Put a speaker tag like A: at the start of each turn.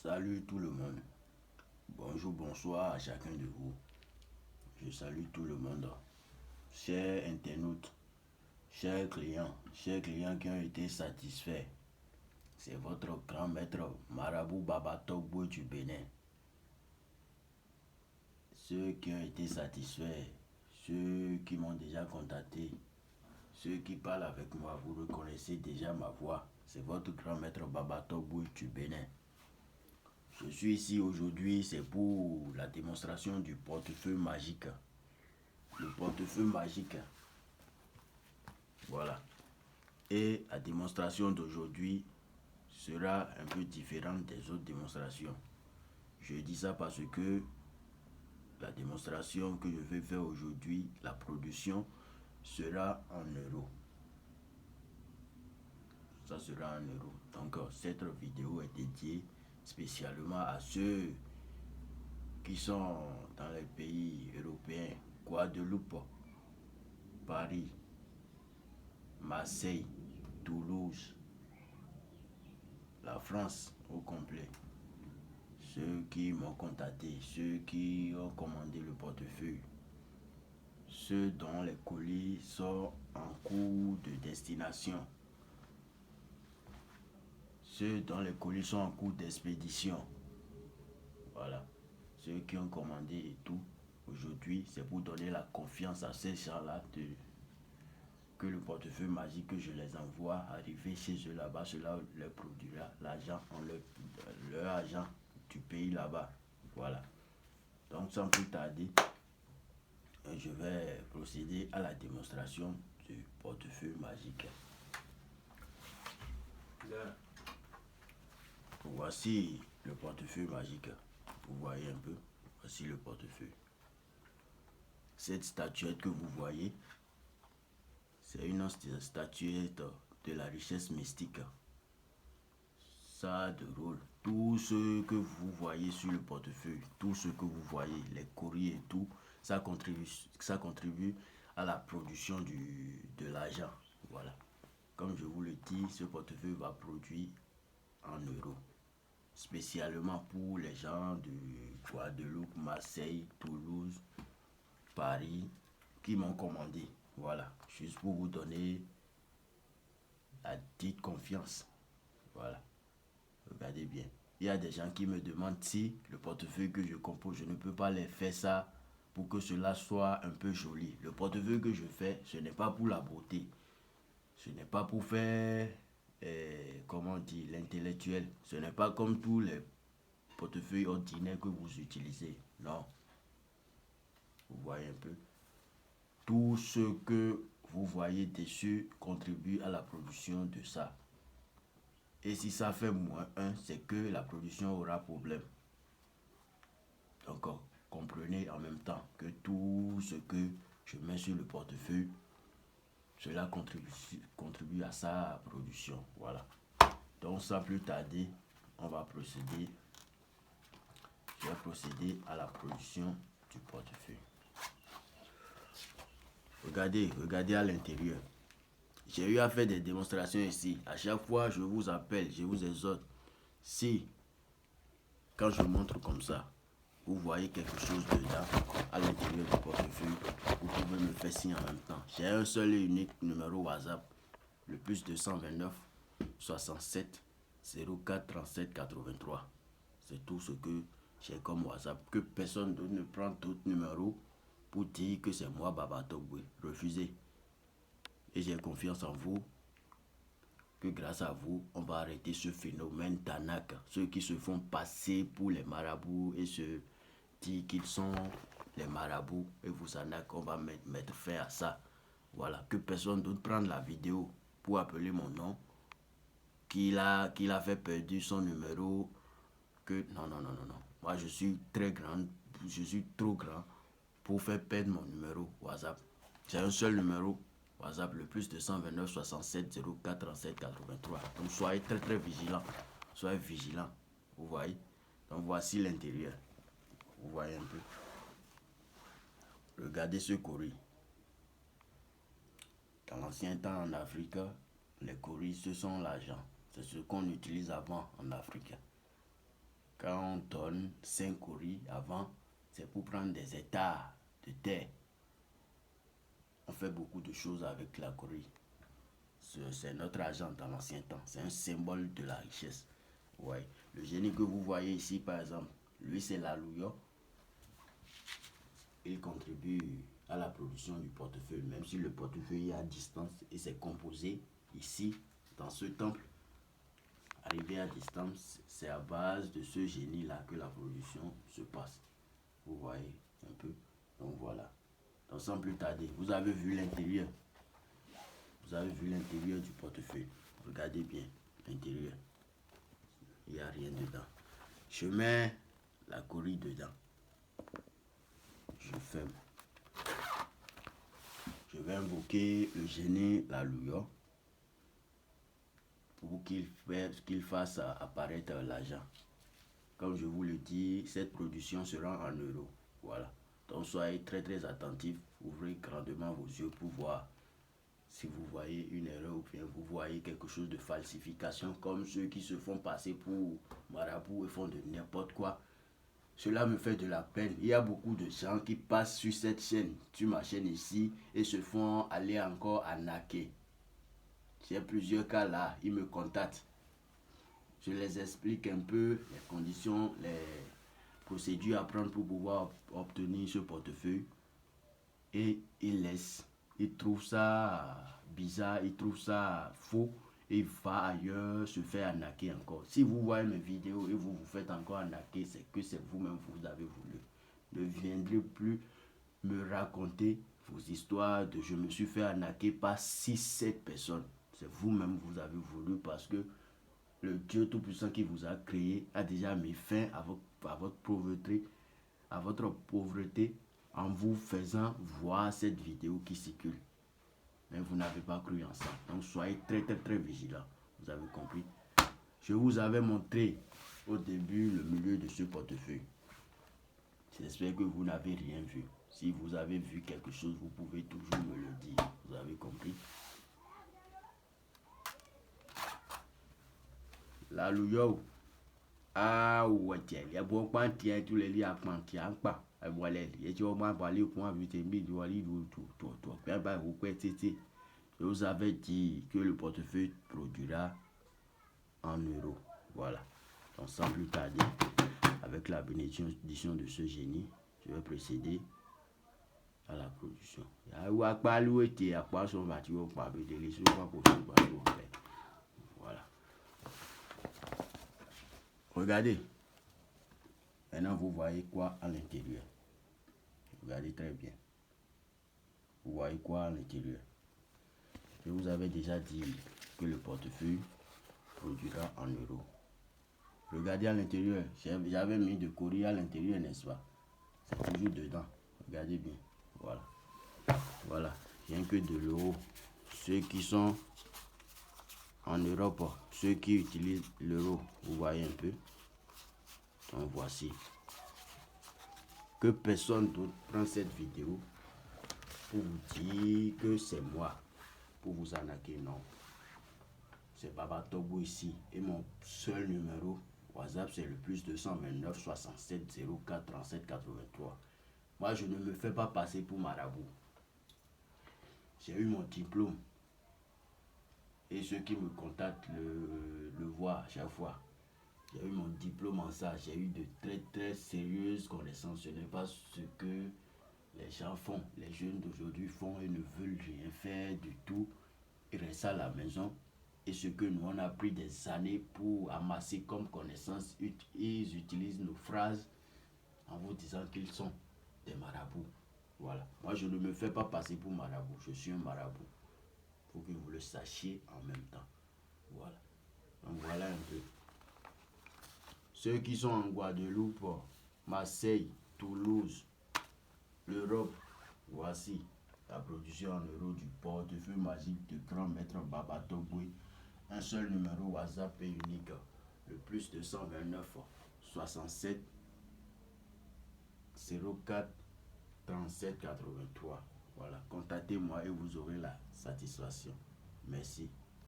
A: Salut tout le monde. Bonjour, bonsoir à chacun de vous. Je salue tout le monde. Chers internautes, chers clients qui ont été satisfaits. C'est votre grand maître Marabout Baba Togbo du Bénin. Ceux qui ont été satisfaits, ceux qui m'ont déjà contacté, ceux qui parlent avec moi, vous reconnaissez déjà ma voix. C'est votre grand maître Baba Togbo du Bénin. Je suis ici aujourd'hui, c'est pour la démonstration du portefeuille magique. Le portefeuille magique. Voilà. Et la démonstration d'aujourd'hui sera un peu différente des autres démonstrations. Je dis ça parce que la démonstration que je vais faire aujourd'hui, la production, sera en euros. Ça sera en euros. Donc cette vidéo est dédiée spécialement à ceux qui sont dans les pays européens, Guadeloupe, Paris, Marseille, Toulouse, la France au complet. Ceux qui m'ont contacté, ceux qui ont commandé le portefeuille, ceux dont les colis sont en cours de destination, ceux dont les colis sont en cours d'expédition. Voilà. Ceux qui ont commandé et tout. Aujourd'hui, c'est pour donner la confiance à ces gens-là que le portefeuille magique que je les envoie arriver chez eux là-bas, cela leur produira l'argent en leur argent du pays là-bas. Voilà. Donc sans plus tarder, je vais procéder à la démonstration du portefeuille magique. Là, voici le portefeuille magique. Vous voyez un peu. Voici le portefeuille. Cette statuette que vous voyez, c'est une statuette de la richesse mystique. Ça a de rôle. Tout ce que vous voyez sur le portefeuille, tout ce que vous voyez, les courriers et tout, ça contribue à la production de l'argent. Voilà. Comme je vous le dis, ce portefeuille va produire en euros. Spécialement pour les gens de Guadeloupe, Marseille, Toulouse, Paris, qui m'ont commandé. Voilà. Juste pour vous donner la dite confiance. Voilà. Regardez bien. Il y a des gens qui me demandent si le portefeuille que je compose, je ne peux pas les faire ça pour que cela soit un peu joli. Le portefeuille que je fais, ce n'est pas pour la beauté. Ce n'est pas pour faire, comment on dit, l'intellectuel. Ce n'est pas comme tous les portefeuilles ordinaires que vous utilisez. Non. Vous voyez un peu. Tout ce que vous voyez dessus contribue à la production de ça. Et si ça fait -1, c'est que la production aura problème. Donc, comprenez en même temps que tout ce que je mets sur le portefeuille, cela contribue à sa production. Voilà. Donc, sans plus tarder, on va procéder. Je vais procéder à la production du portefeuille. Regardez à l'intérieur. J'ai eu à faire des démonstrations ici. À chaque fois, je vous appelle, je vous exhorte. Si, quand je montre comme ça, vous voyez quelque chose dedans, à l'intérieur du portefeuille, vous pouvez me faire signe en même temps. J'ai un seul et unique numéro WhatsApp, le plus 229 67 04 37 83. C'est tout ce que j'ai comme WhatsApp. Que personne d'autre ne prend d'autres numéros pour dire que c'est moi, Baba Togbo. Refusez. Et j'ai confiance en vous, que grâce à vous, on va arrêter ce phénomène d'arnaque. Ceux qui se font passer pour les marabouts et se disent qu'ils sont les marabouts et vous arnaquent, on va mettre fin à ça. Voilà, que personne d'autre prenne la vidéo pour appeler mon nom, qu'il a fait perdre son numéro, que non. Moi je suis très grand, je suis trop grand pour faire perdre mon numéro WhatsApp. J'ai un seul numéro WhatsApp, le plus 229 67 04 37 83. Donc soyez très vigilants. Soyez vigilants. Vous voyez. Donc voici l'intérieur. Vous voyez un peu. Regardez ce courrier. Dans l'ancien temps en Afrique, les courriers, ce sont l'argent. C'est ce qu'on utilise avant en Afrique. Quand on donne 5 coris avant, c'est pour prendre des hectares de terre. On fait beaucoup de choses avec la cori. C'est notre argent dans l'ancien temps. C'est un symbole de la richesse. Ouais. Le génie que vous voyez ici, par exemple, lui, c'est l'alouyo. Il contribue à la production du portefeuille, même si le portefeuille est à distance et c'est composé ici, dans ce temple. Arrivé à distance, c'est à base de ce génie-là que la production se passe. Vous voyez un peu. Donc voilà. Donc sans plus tarder, vous avez vu l'intérieur. Vous avez vu l'intérieur du portefeuille. Regardez bien l'intérieur. Il n'y a rien dedans. Je mets la cori dedans. Je ferme. Je vais invoquer le génie l'alouyo pour qu'il fasse apparaître l'argent. Comme je vous le dis, cette production sera en euros. Voilà. Donc soyez très très attentifs. Ouvrez grandement vos yeux pour voir si vous voyez une erreur ou bien vous voyez quelque chose de falsification, comme ceux qui se font passer pour marabout et font de n'importe quoi. Cela me fait de la peine. Il y a beaucoup de gens qui passent sur cette chaîne, sur ma chaîne ici, et se font aller encore arnaquer. J'ai plusieurs cas là, ils me contactent. Je les explique un peu les conditions, les procédures à prendre pour pouvoir obtenir ce portefeuille. Et ils laissent. Ils trouvent ça bizarre, ils trouvent ça faux. Et il va ailleurs se faire arnaquer encore. Si vous voyez mes vidéos et vous vous faites encore arnaquer, c'est que c'est vous-même vous avez voulu. Ne viendrez plus me raconter vos histoires de je me suis fait arnaquer par 6-7 personnes. C'est vous-même vous avez voulu parce que le Dieu Tout-Puissant qui vous a créé a déjà mis fin à votre pauvreté en vous faisant voir cette vidéo qui circule. Mais vous n'avez pas cru en ça. Donc soyez très très très vigilants. Vous avez compris. Je vous avais montré au début le milieu de ce portefeuille. J'espère que vous n'avez rien vu. Si vous avez vu quelque chose, vous pouvez toujours me le dire. Vous avez compris. L'alouyo. Ah ouais, tiens. Il y a beaucoup de tiens, tous les liens à tiens pas. Voilà, et tu vas parler pour inviter mes douali tout. Je vous avais dit que le portefeuille produira en euros. Voilà. Donc sans plus tarder, avec la bénédiction de ce génie, je vais procéder à la production. Voilà. Regardez. Maintenant, vous voyez quoi à l'intérieur. Regardez très bien. Vous voyez quoi à l'intérieur. Je vous avais déjà dit que le portefeuille produira en euros. Regardez à l'intérieur. J'avais mis de cori à l'intérieur, n'est-ce pas? C'est toujours dedans. Regardez bien. Voilà. Voilà. Rien que de l'euro. Ceux qui sont en Europe, ceux qui utilisent l'euro, vous voyez un peu. Donc voici. Que personne d'autre prenne cette vidéo pour vous dire que c'est moi. Pour vous arnaquer, non. C'est Baba Togo ici. Et mon seul numéro WhatsApp, c'est le plus 229 67 04 37 83. Moi, je ne me fais pas passer pour marabout. J'ai eu mon diplôme. Et ceux qui me contactent le voient à chaque fois. J'ai eu mon diplôme en ça. J'ai eu de très très sérieuses connaissances. Ce n'est pas ce que les gens font. Les jeunes d'aujourd'hui font et ne veulent rien faire du tout. Ils restent à la maison. Et ce que nous on a pris des années pour amasser comme connaissances, ils utilisent nos phrases en vous disant qu'ils sont des marabouts. Voilà. Moi, je ne me fais pas passer pour marabout. Je suis un marabout. Il faut que vous le sachiez en même temps. Voilà. Donc voilà un peu. Ceux qui sont en Guadeloupe, Marseille, Toulouse, l'Europe, voici la production en euros du portefeuille magique de grand maître Baba Togo. Un seul numéro WhatsApp est unique. Le plus 229 67 04 37 83. Voilà, contactez-moi et vous aurez la satisfaction. Merci.